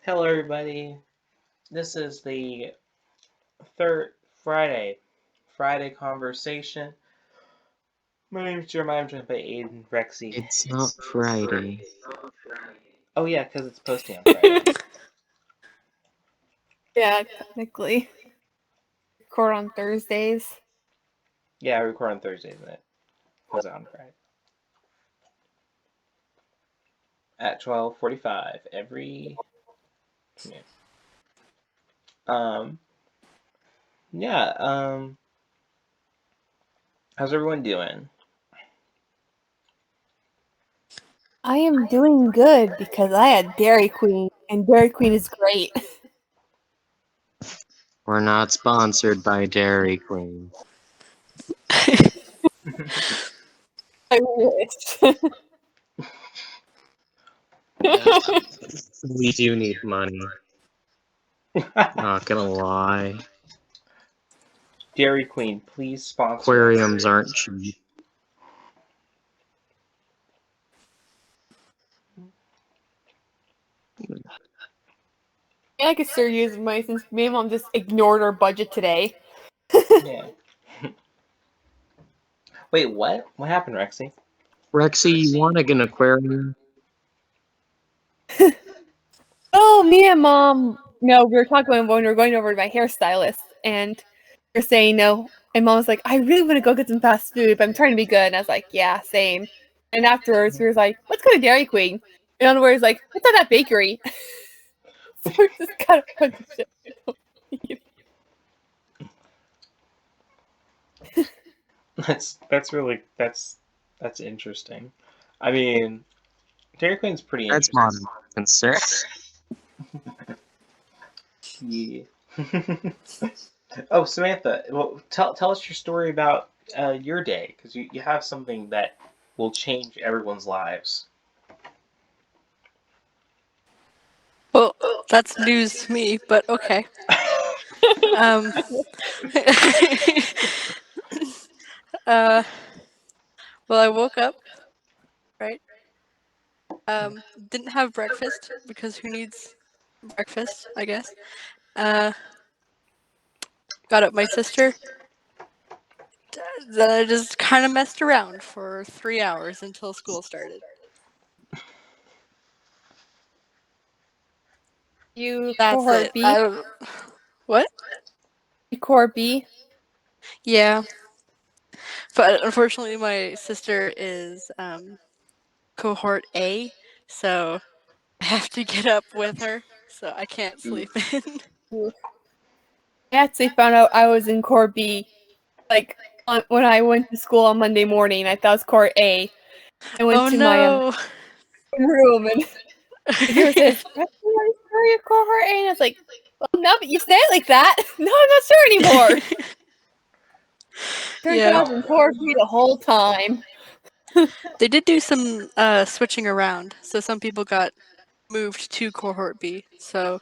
Hello, everybody. This is the third Friday conversation. My name is Jeremiah. I'm joined by Aiden, Rexy. It's not Friday. Oh yeah, because it's posting on Friday. Yeah, technically. Record on Thursdays. Yeah, I record on Thursdays and it goes out on Friday at 12:45 every. Um. Yeah. How's everyone doing? I am doing good because I had Dairy Queen, and Dairy Queen is great. We're not sponsored by Dairy Queen. I wish. We do need money. Not gonna lie. Dairy Queen, please sponsor. Aquariums aren't cheap. I could still use money since me and mom just ignored our budget today. Yeah. Wait, what? What happened, Rexy? Rexy, you want an aquarium? Oh, me and mom. No, we were talking when we were going over to my hairstylist, and we are saying no. And mom was like, "I really want to go get some fast food, but I'm trying to be good." And I was like, "Yeah, same." And afterwards, we were like, "Let's go to Dairy Queen." In other words, like, "What's at that bakery?" So we just got a bunch of shit. That's interesting. I mean, Dairy Queen's pretty That's interesting. modern concern. Yeah. Oh, Samantha, well, tell us your story about your day, because you have something that will change everyone's lives. Well, that's news to me, but okay. Um, well, I woke up, right? Didn't have breakfast because who needs breakfast, I guess. Got up my sister. Then I just kind of messed around for 3 hours until school started. You That's cohort it. B? What? You cohort B? Yeah. But unfortunately, my sister is cohort A, so I have to get up with her, so I can't sleep in. I actually found out I was in core B, like when I went to school on Monday morning. I thought it was core A. I went to my room and the girl says, "Are you sure you're cohort A?" And I was like, "Well, no, but you say it like that." No, I'm not sure anymore. Turns out I was in core B the whole time. They did do some switching around, so some people got moved to cohort B. So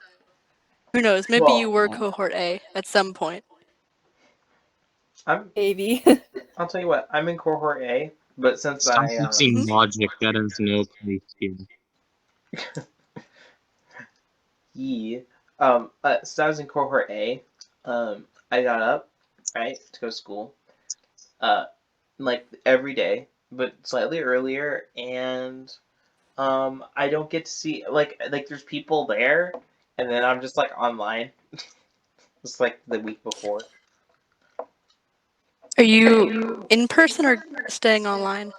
who knows? Maybe you were cohort A at some point. Maybe. I'll tell you what. I'm in cohort A, but since Stop using logic. That has no place here. So I was in cohort A. I got up, right, to go to school, like every day, but slightly earlier, and I don't get to see like there's people there, and then I'm just like online, just like the week before. Are you in person or staying online?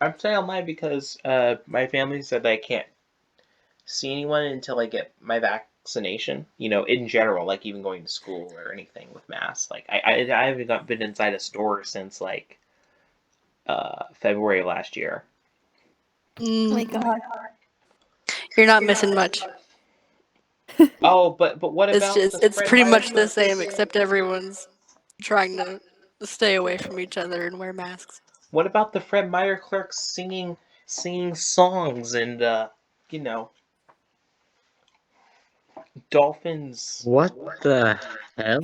I'm staying online because my family said that I can't see anyone until I get my vaccination. You know, in general, like even going to school or anything with masks. Like I haven't been inside a store since like February last year. Oh my god. You're not missing much. Oh, but what about it's pretty much the same, except everyone's trying to stay away from each other and wear masks. What about the Fred Meyer clerks singing songs and you know, dolphins? What the hell?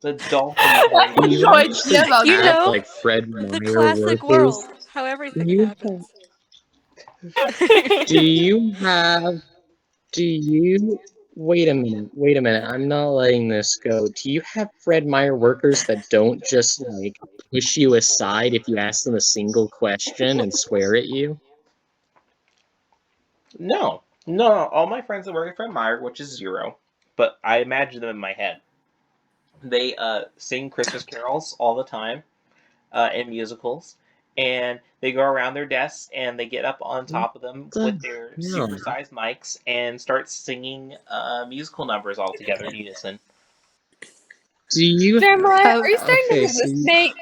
The dolphins. I have no idea about You that. know, Like Fred the Meyer classic workers. world, how everything happens. Do you Wait a minute. Wait a minute. I'm not letting this go. Do you have Fred Meyer workers that don't just like push you aside if you ask them a single question and swear at you? No, no, all my friends that work at Fred Meyer, which is zero, but I imagine them in my head. They sing Christmas carols all the time in musicals, and they go around their desks and they get up on top of them The with their hell? supersized mics and start singing musical numbers all together in unison. Do you? Jeremiah, Have- are you starting Okay, to so hallucinate?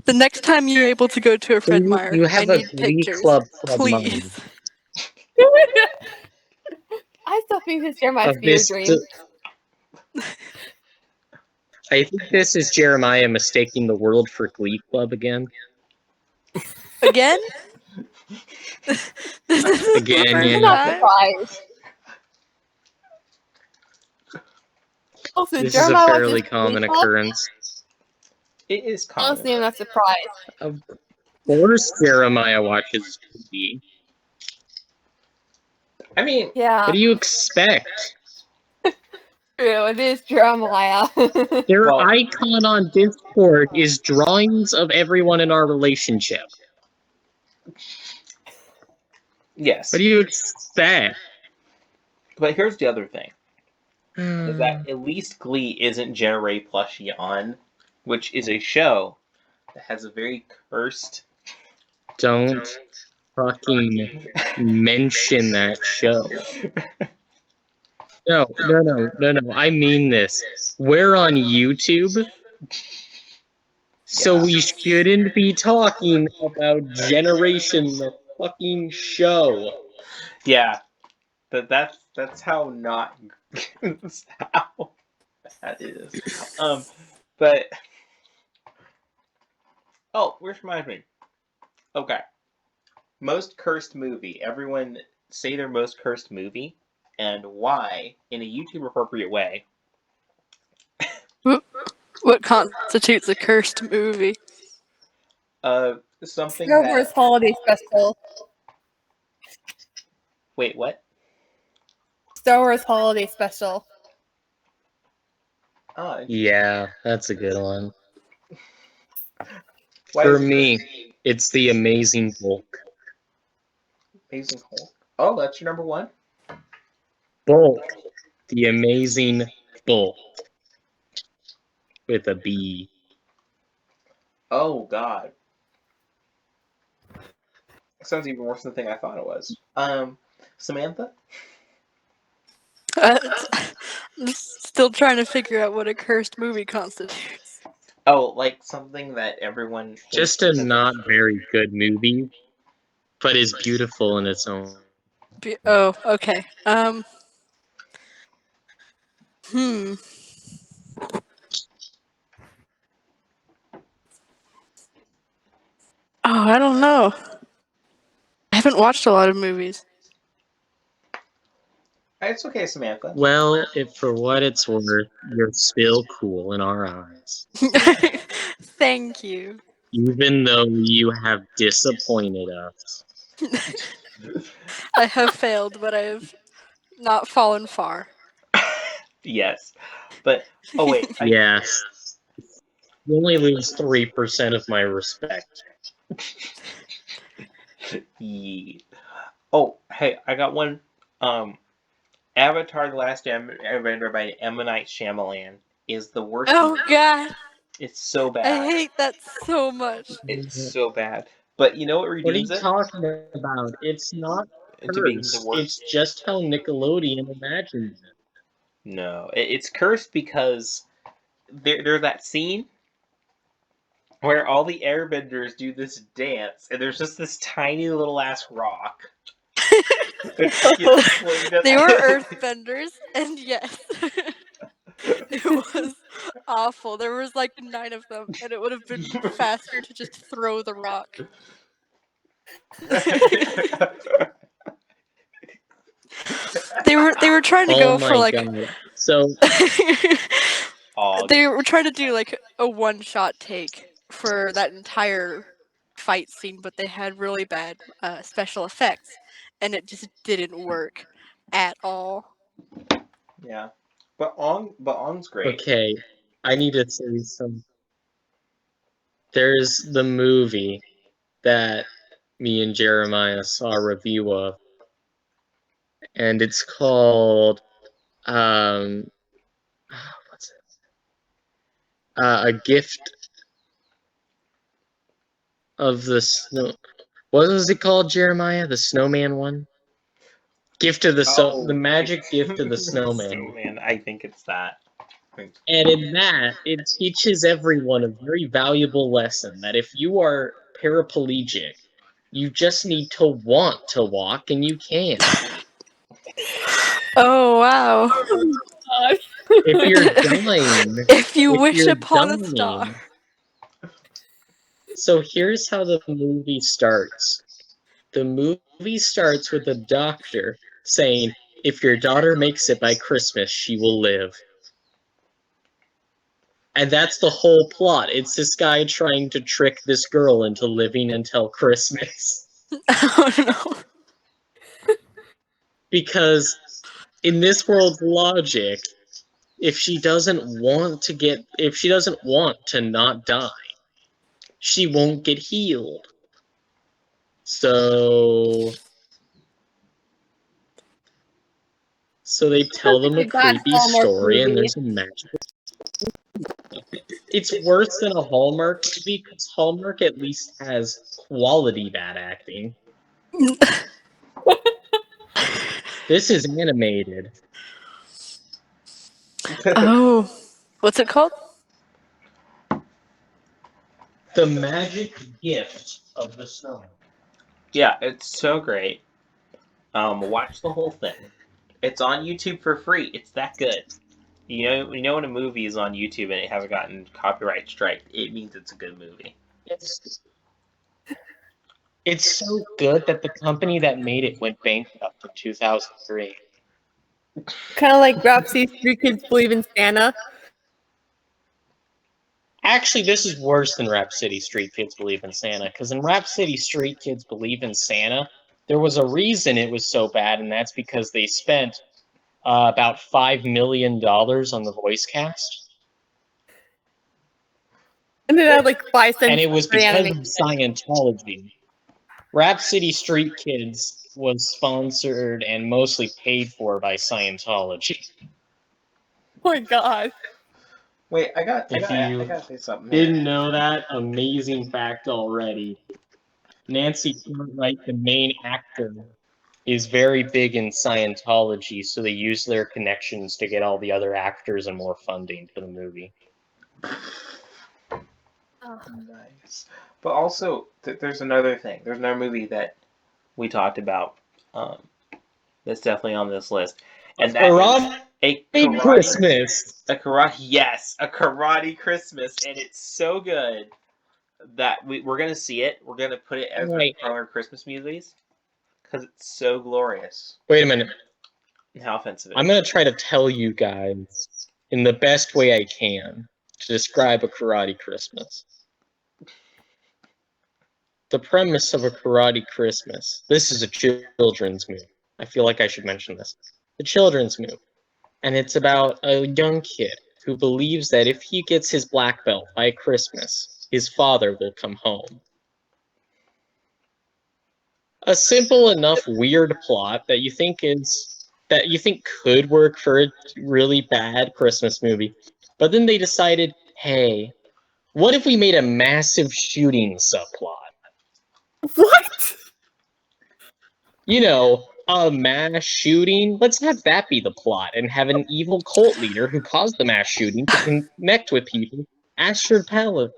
The next time you're able to go to a Fred Meyer, you I have a need Glee pictures. Club Fred Meyer Please. I still think it's Jeremiah's of fever this. dream. I think this is Jeremiah mistaking the world for Glee Club again. Again? This isn't Again, the yeah. I'm first not time. surprised. Also, This is a Jeremiah fairly watches common Glee Club. occurrence. It is common. Honestly, I'm not surprised. Of course, Jeremiah watches Glee. I mean, Yeah, What do you expect? true. It is Jeremiah. Their well, icon on Discord is drawings of everyone in our relationship. yes. What do you expect? But here's the other thing: is that at least Glee isn't Generate Plus Yawn, which is a show that has a very cursed. Don't fucking mention that show. No. I mean this. We're on YouTube, so Yeah. we shouldn't be talking about Generation the fucking show. Yeah, that's how not that's how that is. But oh, which reminds me. Okay, most cursed movie. Everyone say their most cursed movie and why in a YouTube appropriate way. What constitutes a cursed movie? Something Star Wars that. Holiday Special. Wait, what? Star Wars Holiday Special. Oh, Yeah, that's a good one. why For is it me, it's The Amazing Bulk. Amazing Hulk? Oh, that's your number one. Bulk. The Amazing Bulk. With a B. Oh God, sounds even worse than the thing I thought it was. Samantha. I'm still trying to figure out what a cursed movie constitutes. Oh, like something that everyone hates. Just a because not very good movie, but is beautiful in its own. Oh, okay. Hmm. Oh, I don't know. I haven't watched a lot of movies. It's okay, Samantha. Well, if for what it's worth, you're still cool in our eyes. Thank you. Even though you have disappointed us. I have failed, but I have not fallen far. Yes, but oh wait, Yes. You only lose 3% of my respect. yeah. Oh, hey, I got one. Avatar: The Last Airbender by M. Night Shyamalan is the worst. Oh God, It's so I bad. hate that so much. It's so bad. But you know what What are you redeems it? talking about? It's not To being the cursed. It's worst. just how Nickelodeon imagined it. No, it's cursed because there's that scene where all the airbenders do this dance, and there's just this tiny little ass rock. They were earthbenders, and yes, it was awful. There was like 9 of them, and it would have been faster to just throw the rock. They were trying to go Oh for my like god. So, they were trying to do like a one-shot take for that entire fight scene, but they had really bad special effects, and it just didn't work. at all. Yeah, but Ong's great. Okay, I need to say some. There's the movie that me and Jeremiah saw a review of, and it's called what's it? A Gift of the Snow. What was it called, Jeremiah? The Snowman one? Gift of the Magic Gift of the Snowman. Snowman. I think it's that. And in that, it teaches everyone a very valuable lesson that if you are paraplegic, you just need to want to walk and you can. Oh wow. God. If you're dying, If you if wish you're upon a star. dying. So here's how the movie starts. The movie starts with a doctor saying, if your daughter makes it by Christmas, she will live. And that's the whole plot. It's this guy trying to trick this girl into living until Christmas. Oh no. Because in this world's logic, if she doesn't want to not die, she won't get healed. So they tell them a Like that creepy Hallmark story, and movie. there's a magic. It's worse than a Hallmark movie because Hallmark at least has quality bad acting. This is animated. Oh. What's it called? The Magic Gift of the Snow. Yeah, it's so great. Watch the whole thing. It's on YouTube for free. It's that good. You know when a movie is on YouTube and it hasn't gotten copyright strike, it means it's a good movie. It's so good that the company that made it went bankrupt in 2003. Kind of like Rhapsody Street Kids Believe in Santa. Actually, this is worse than Rap City Street Kids Believe in Santa, because in Rap City Street Kids Believe in Santa, there was a reason it was so bad, and that's because they spent about $5 million on the voice cast. And then I had like 5 cents And it was for because anime. of Scientology. Rap City Street Kids was sponsored and mostly paid for by Scientology. Oh my god. Wait, I If you gotta say something. didn't know that amazing fact already, Nancy Cartwright, the main actor, is very big in Scientology, so they use their connections to get all the other actors and more funding for the movie. Nice. But also, there's another thing. There's another movie that we talked about that's definitely on this list. And that is a karate Christmas. a karate Christmas, and it's so good that we're gonna see it. We're gonna put it as one of our Christmas movies because it's so glorious. Wait a minute. And how offensive it I'm is. gonna try to tell you guys in the best way I can to describe a karate Christmas. The premise of a karate Christmas. This is a children's movie. I feel like I should mention this. The children's movie. And it's about a young kid who believes that if he gets his black belt by Christmas, his father will come home. A simple enough weird plot that you think could work for a really bad Christmas movie. But then they decided, hey, what if we made a massive shooting subplot? What? You know, a mass shooting. Let's have that be the plot and have an evil cult leader who caused the mass shooting to connect with people astrally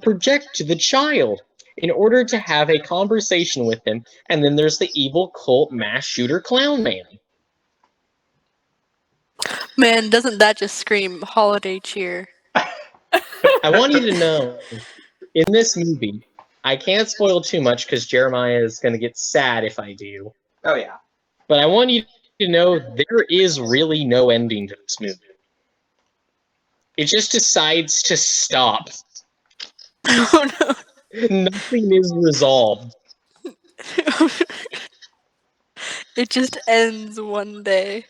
project to the child in order to have a conversation with him, and then there's the evil cult mass shooter clown man. Man, doesn't that just scream holiday cheer? I want you to know, in this movie, I can't spoil too much because Jeremiah is going to get sad if I do. Oh yeah. But I want you to know there is really no ending to this movie. It just decides to stop. Oh no. Nothing is resolved. It just ends one day.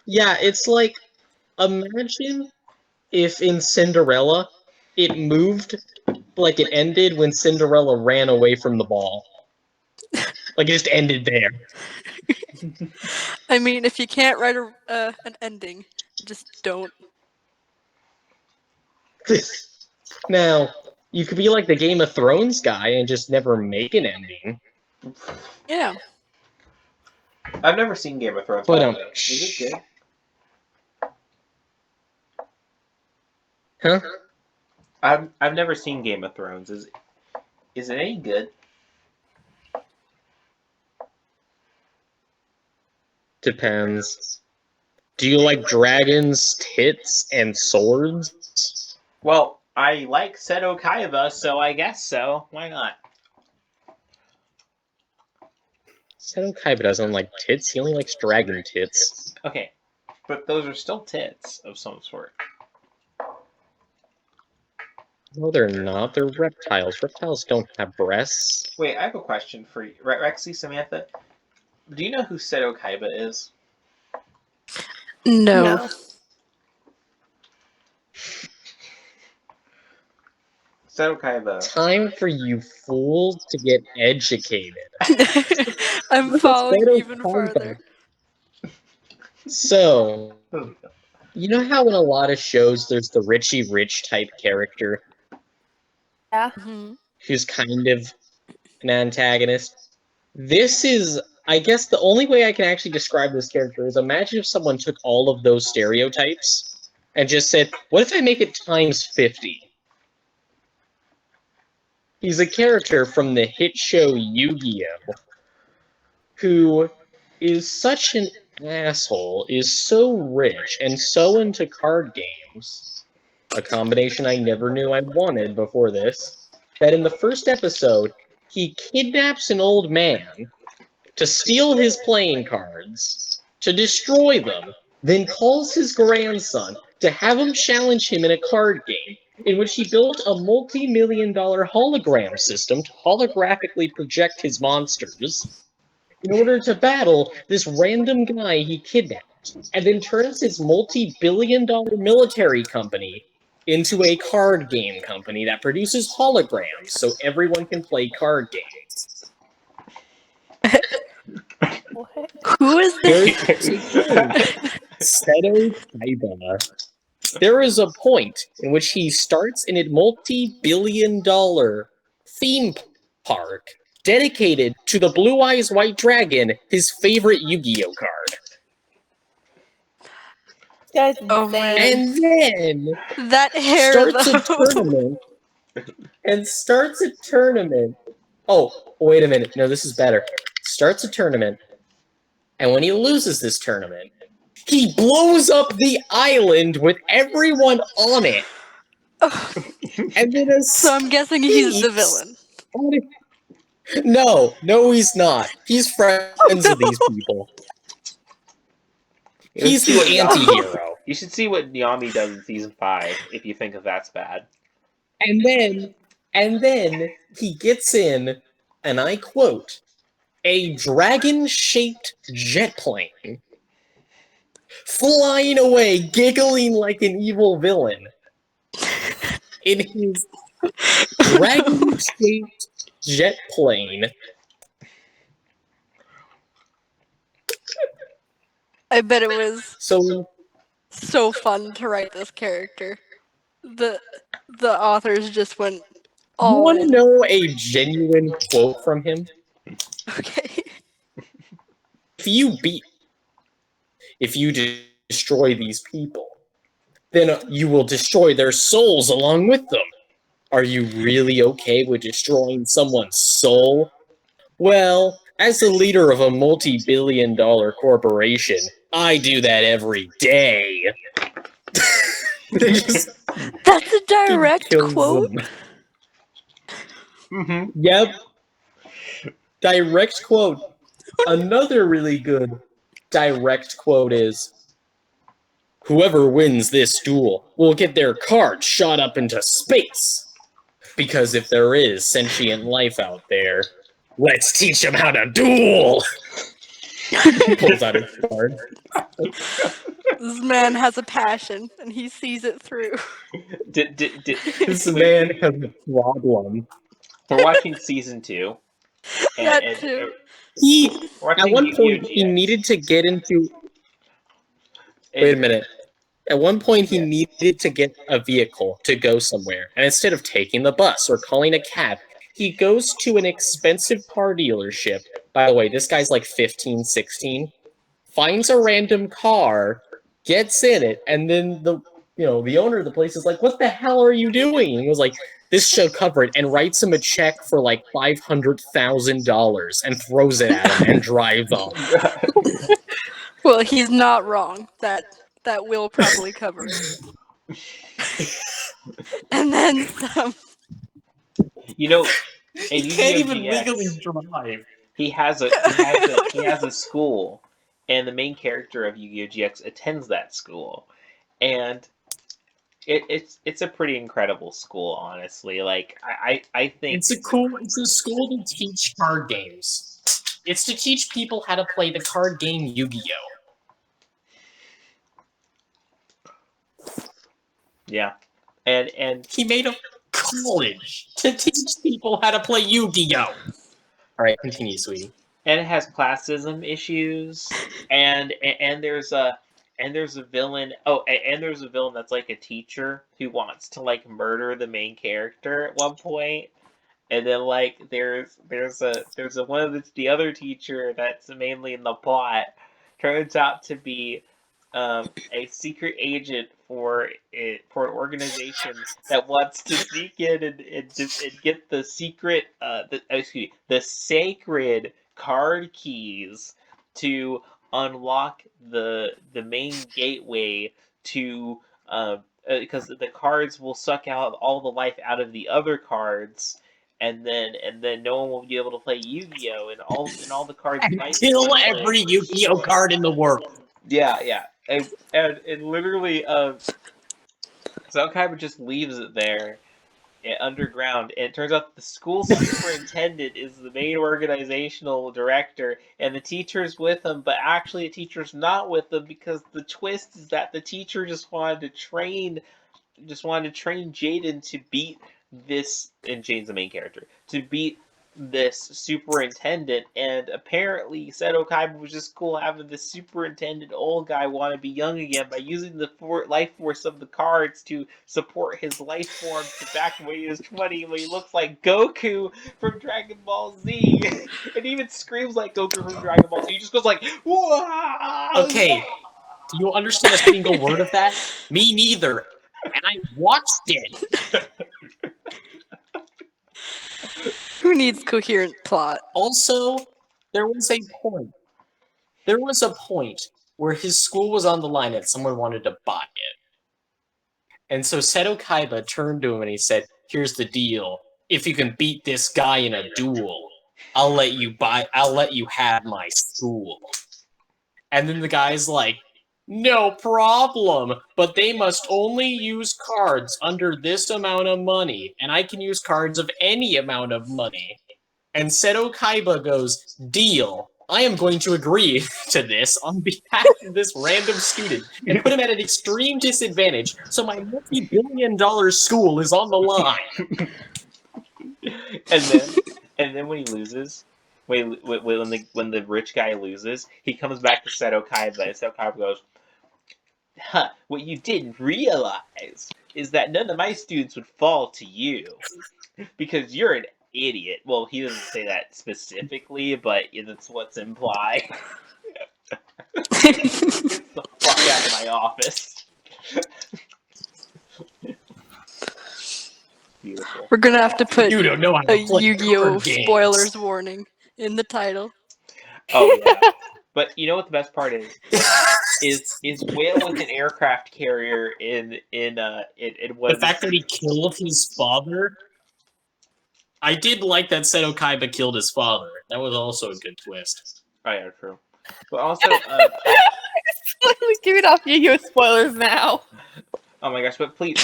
Yeah, it's like, imagine if in Cinderella it moved like it ended when Cinderella ran away from the ball. Like it just ended there. I mean, if you can't write an ending, just don't. Now, you could be like the Game of Thrones guy and just never make an ending. Yeah. I've never seen Game of Thrones, But by the way. Is it good? Huh? I've never seen Game of Thrones. Is it any good? Depends. Do you like dragons, tits, and swords? Well, I like Seto Kaiba, so I guess so. Why not? Seto Kaiba doesn't like tits, he only likes dragon tits. Okay, but those are still tits of some sort. No, they're not. They're reptiles. Reptiles don't have breasts. Wait, I have a question for you. Rexy, Samantha, do you know who Seto Kaiba is? No. Seto Kaiba. Time for you fools to get educated. I'm Look at falling Seto even Kaiba. farther. So, you know how in a lot of shows there's the Richie Rich type character Yeah. who's kind of an antagonist? This is, I guess, the only way I can actually describe this character is imagine if someone took all of those stereotypes and just said, what if I make it times 50? He's a character from the hit show Yu-Gi-Oh! Who is such an asshole, is so rich, and so into card games, a combination I never knew I wanted before this, that in the first episode, he kidnaps an old man to steal his playing cards, to destroy them, then calls his grandson to have him challenge him in a card game in which he built a multi-million-dollar hologram system to holographically project his monsters in order to battle this random guy he kidnapped, and then turns his multi-billion-dollar military company into a card game company that produces holograms so everyone can play card games. What? Who is this? Seto Kaiba. There is a point in which he starts in a multi-billion-dollar theme park dedicated to the Blue Eyes White Dragon, his favorite Yu-Gi-Oh card. That's Oh, man. And then That hair, starts a though. tournament. Oh, wait a minute. No, this is better. Starts a tournament, and when he loses this tournament, he blows up the island with everyone on it. And then So I'm guessing he's the villain. No, he's not. He's friends with these people. He's the anti-hero. You should see what Yami does in season 5 if you think that's bad. And then he gets in, and I quote, a dragon-shaped jet plane, flying away, giggling like an evil villain, in his dragon-shaped jet plane. I bet it was So fun to write this character. The authors just went you all want to in. know a genuine quote from him? Okay. If you destroy these people, then you will destroy their souls along with them. Are you really okay with destroying someone's soul? Well, as the leader of a multi-billion-dollar corporation, I do that every day. That's a direct quote. Yep. Direct quote. Another really good direct quote is, whoever wins this duel will get their card shot up into space. Because if there is sentient life out there, Let's teach him how to duel. He pulls out his card. This man has a passion, and he sees it through. This man has a problem. We're watching season 2. That too. He we're at watching one Yugioh point he GX. needed to get into. Wait a minute. At one point, he needed to get a vehicle to go somewhere, and instead of taking the bus or calling a cab, he goes to an expensive car dealership. By the way, this guy's like 15, 16. Finds a random car, gets in it, and then the owner of the place is like, "What the hell are you doing?" And he was like, "This should cover it," and writes him a check for like $500,000 and throws it at him and drives off. Well, he's not wrong. That will probably cover it. And then some. You know, in He can't Yugioh even GX, legally drive. he has a school, and the main character of Yu-Gi-Oh! GX attends that school, and it's a pretty incredible school, honestly. Like I think It's a school to teach card games. It's to teach people how to play the card game Yu-Gi-Oh! Yeah, and He made a college to teach people how to play Yu-Gi-Oh! Alright, continue, sweetie. and it has classism issues, and there's a villain. Oh, and there's a villain that's like a teacher who wants to like murder the main character at one point. And then like there's a one of the other teacher that's mainly in the plot turns out to be a secret agent for an organization that wants to sneak in and get the secret the sacred card keys to unlock the main gateway to because the cards will suck out all the life out of the other cards, and then no one will be able to play Yu-Gi-Oh! And all the cards And might kill play. every Yu-Gi-Oh! Card in the world. Yeah, and literally, Kaiba just leaves it there underground, and it turns out the school superintendent is the main organizational director, and the teacher's with him, but actually the teacher's not with him because the twist is that the teacher just wanted to train Jaden to beat this, and Jaden's the main character, to beat this superintendent, and apparently Seto Kaiba was just cool having this superintendent old guy want to be young again by using the life force of the cards to support his life form to back when he was 20, when he looks like Goku from Dragon Ball Z, and even screams like Goku from Dragon Ball Z. He just goes like, "Wow!" Okay, do you understand a single word of that? Me neither. And I watched it. Who needs coherent plot? Also, there was a point. There was a point where his school was on the line and someone wanted to buy it. And so Seto Kaiba turned to him and he said, "Here's the deal. If you can beat this guy in a duel, I'll let you have my school." And then the guy's like, "No problem, but they must only use cards under this amount of money, and I can use cards of any amount of money." And Seto Kaiba goes, "Deal. I am going to agree to this on behalf of this random student and put him at an extreme disadvantage, so my multi-billion-dollar school is on the line." and then when he loses, when the rich guy loses, he comes back to Seto Kaiba, and Seto Kaiba goes, "Huh, what you didn't realize is that none of my students would fall to you because you're an idiot." Well, he doesn't say that specifically, but that's what's implied. Get the fuck out of my office. Beautiful. We're gonna have to put You don't know how to a play Yu-Gi-Oh! card games. Spoilers warning in the title. Oh yeah. But you know what the best part is? Is Whale with an aircraft carrier in one The of the fact that he killed his father. I did like that Seto Kaiba killed his father. That was also a good twist. Oh yeah, true. But also, Give it off Yu-Gi-Oh! Spoilers now. oh my gosh! But please,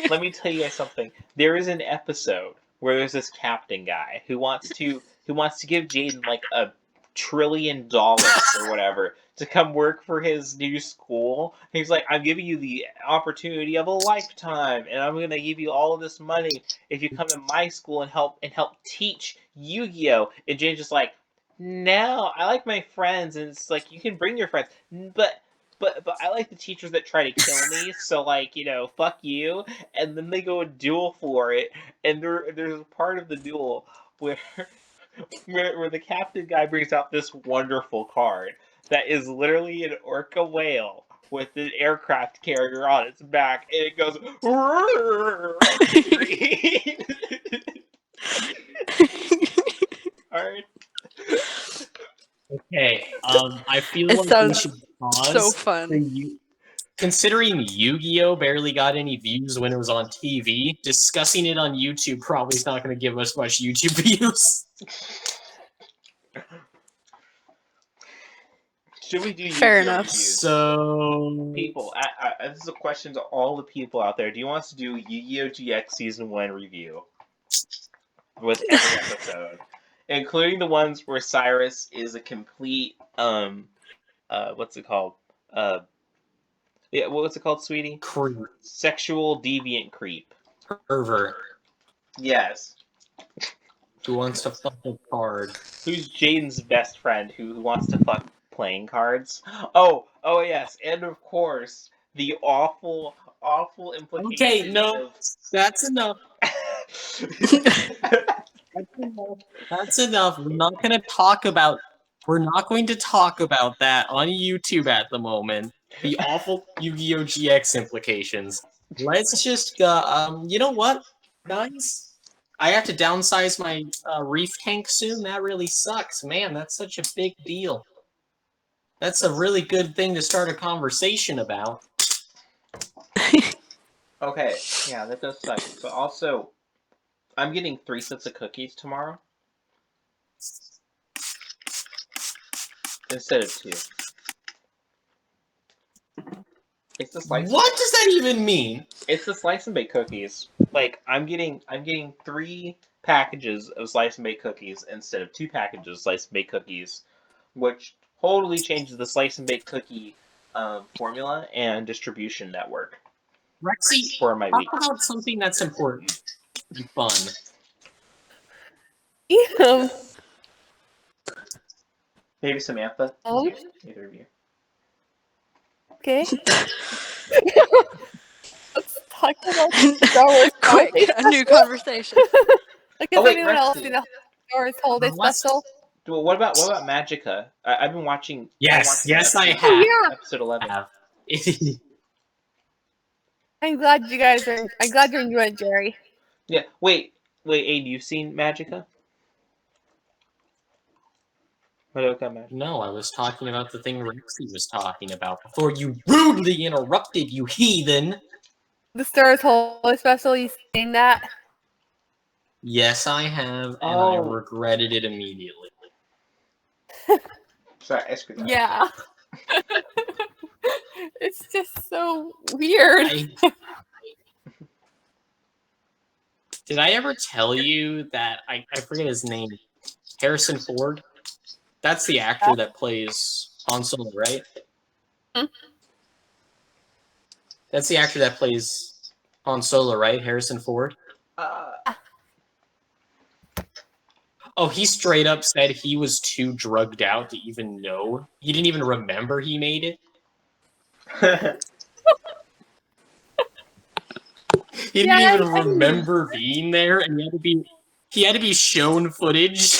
let me tell you guys something. There is an episode where there's this captain guy who wants to give Jaden like $1 trillion or whatever to come work for his new school. He's like, I'm giving you the opportunity of a lifetime, and I'm gonna give you all of this money if you come to my school and help teach Yu-Gi-Oh. And Jaden's just like, no, I like my friends, and it's like you can bring your friends, but I like the teachers that try to kill me, so like, fuck you. And then they go and duel for it, and there's a part of the duel where where the captain guy brings out this wonderful card that is literally an orca whale with an aircraft carrier on its back, and it goes green. Alright. Okay. I feel It like we sounds should pause. so fun. Considering Yu-Gi-Oh barely got any views when it was on TV, discussing it on YouTube probably is not going to give us much YouTube views. Should we do Fair Yu-Gi-Oh enough. reviews? So People, this is a question to all the people out there. Do you want us to do Yu-Gi-Oh GX Season 1 review? With every episode. Including the ones where Cyrus is a complete, what's it called? Yeah, what's it called, sweetie? creep, Sexual deviant creep. pervert, Yes. who wants to fuck a card. Who's Jaden's best friend who wants to fuck playing cards? Oh yes, and of course, the awful implication Okay, no, of... that's enough. That's enough. We're not going to talk about that on YouTube at the moment. The awful Yu-Gi-Oh GX implications. Let's just you know what, guys? I have to downsize my reef tank soon. That really sucks, man. That's such a big deal. That's a really good thing to start a conversation about. Okay, yeah, that does suck. But also, I'm getting 3 sets of cookies tomorrow instead of 2. It's the slice. What does that even mean? It's the slice and bake cookies. Like I'm getting 3 packages of slice and bake cookies instead of 2 packages of slice and bake cookies, which totally changes the slice and bake cookie formula and distribution network Rexy, for my talk week. about something that's important and fun. Maybe Samantha. Oh. Either of you. Okay. Let's talk about Star Wars Quick, Holiday a new Special. conversation. Like, Oh, is wait, anyone else Rexy. in the Star Wars Holiday Let's- Special? Well, what about Magica? I've been watching. Yes, I have. Oh yeah. Episode 11. I'm glad you're enjoying it, Jerry. Yeah. Wait, Abe, you've seen Magica? What about Magica? No, I was talking about the thing Rexy was talking about before you rudely interrupted, you heathen! The Star Wars Holiday Special, you seen that? Yes, I have, and I Oh. regretted it immediately. Sorry, I screwed that up. Yeah. It's just so weird. Did I ever tell you that I forget his name? Harrison Ford? That's the actor that plays Han Solo, right? Hmm? That's the actor that plays Han Solo, right? Harrison Ford? Oh, he straight up said he was too drugged out to even know. He didn't even remember he made it. He didn't Yeah, even I mean- remember being there, and he had to be shown footage.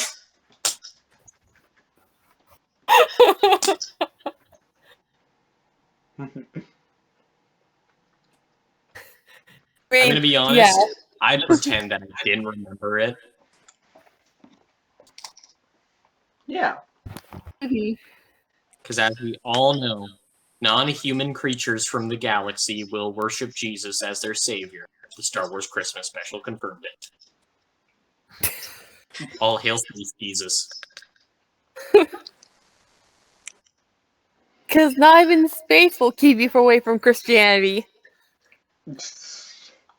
I'm gonna be honest. Yeah. I'd pretend that I didn't remember it. Yeah. Mhm. Because as we all know, non-human creatures from the galaxy will worship Jesus as their savior. The Star Wars Christmas special confirmed it. All hail Jesus. Because not even space will keep you away from Christianity.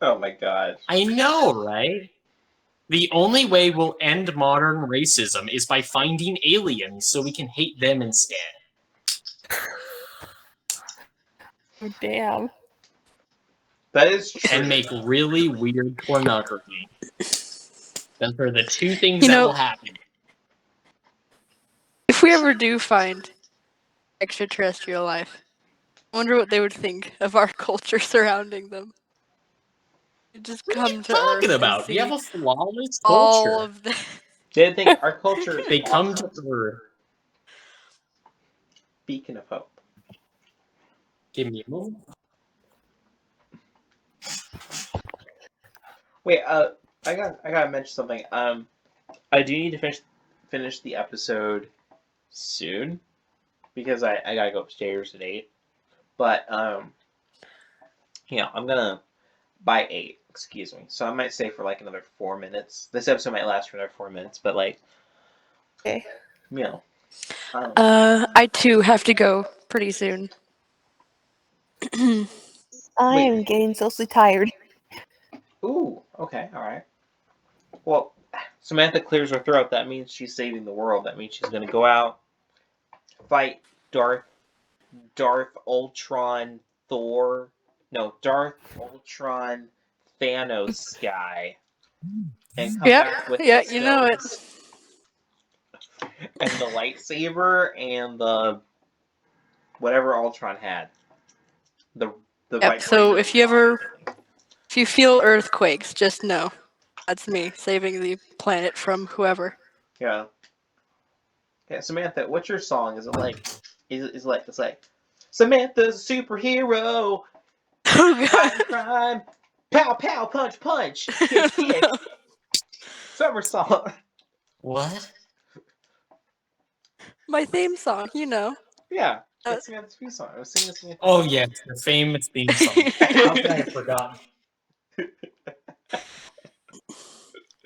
Oh my god. I know, right? The only way we'll end modern racism is by finding aliens so we can hate them instead. Oh, damn. That is true. And make really weird pornography. Those are the two things You that know- will happen. If we ever do find extraterrestrial life, I wonder what they would think of our culture surrounding them. You just What are come you to talking Earth about? and see We have a flawless all culture. of the. They think our culture is They come awesome. to Earth. Beacon of hope. Give me a moment. Wait, I gotta mention something. I do need to finish the episode soon because I gotta go upstairs at 8. But I'm gonna by 8. Excuse me. So I might stay for like another 4 minutes. This episode might last for another 4 minutes, but like, Okay. you know, I too have to go pretty soon. I Wait. am getting socially tired. Ooh, okay, all right. Well, Samantha clears her throat. That means she's saving the world. That means she's gonna go out, fight Darth Ultron, Thor. No, Darth Ultron, Thanos guy, and come back with Yeah, the you know it. stones and the lightsaber and the whatever Ultron had. The Yep. So if you feel earthquakes, just know that's me saving the planet from whoever. Yeah. Yeah, Samantha, what's your song? Is it like it's like Samantha's a superhero, Oh god. fighting crime, pow pow punch punch, kick kick. Summer song. What? My theme song, you know. Yeah, that's Samantha's theme song. I was singing Samantha's Oh song. yes, the famous theme song. How could I have forgotten?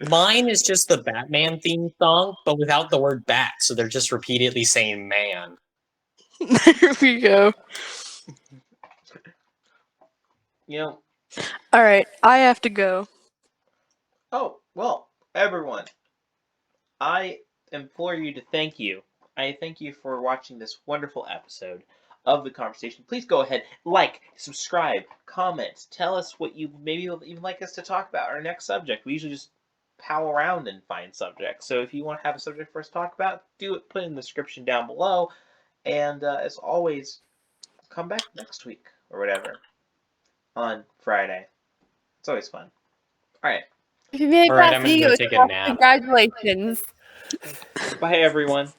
Mine is just the Batman theme song, but without the word bat, so they're just repeatedly saying man. There we go. You know. All right, I have to go. Oh well, everyone. I implore you to thank you. I thank you for watching this wonderful episode of the conversation. Please go ahead, like, subscribe, comment, tell us what you maybe even like us to talk about. Our next subject. We usually just pal around and find subjects. So if you want to have a subject for us to talk about, do it. Put it in the description down below. And as always, come back next week or whatever on Friday. It's always fun. All right. If you made it All right, past I'm gonna go Yugioh take a GX, nap. congratulations. Bye, everyone.